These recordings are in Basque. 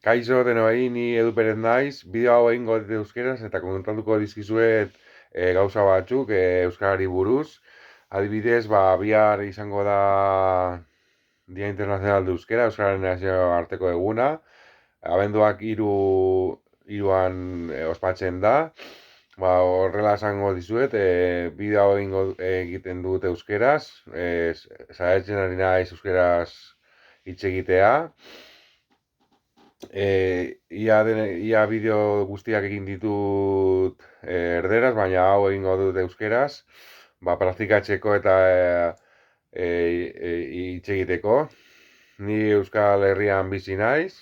Kaixo denoi, ni Edu Perez naiz, bideo hau egingo dut euskeraz eta komentatuko dizkizuet gauza batzuk euskarari buruz. Adibidez, bihar izango da Dia Internacional de Euskera, Euskararen nazioarteko eguna. Abenduak hiruan ospatzen da. Horrela esango dizuet, bideo hau egiten dut euskeraz. Saiatzen ari naiz euskeraz hitz egitea. Ia bideo guztiak egin ditut erderaz, baina hau egingo dut euskeraz, praktikatzeko eta hitz egiteko. Ni Euskal Herrian bizi naiz,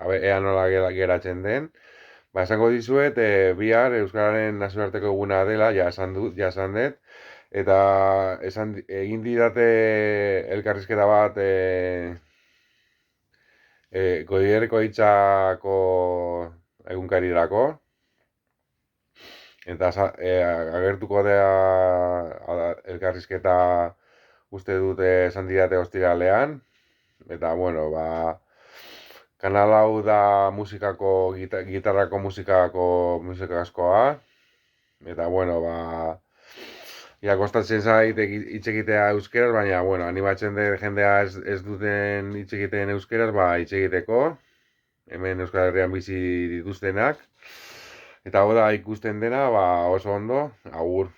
ea nola geratzen den. Esango dizuet, bihar Euskararen nazioarteko eguna dela, ja esan dut, eta egin didate elkarrizketa bat Goierriko hitzako egunkarirako, eta agertuko da elkarrizketa uste dute esan didate ostiralean, eta kanal hau da gitarrako musikazkoa, eta ja kostatzen zait hitz egitea euskeraz, baina animatzen den jendea ez duten hitz egiten euskeraz, hitz egiteko, hemen Euskal Herrian bizi dituztenak, eta hau da ikusten dena, oso ondo, agur.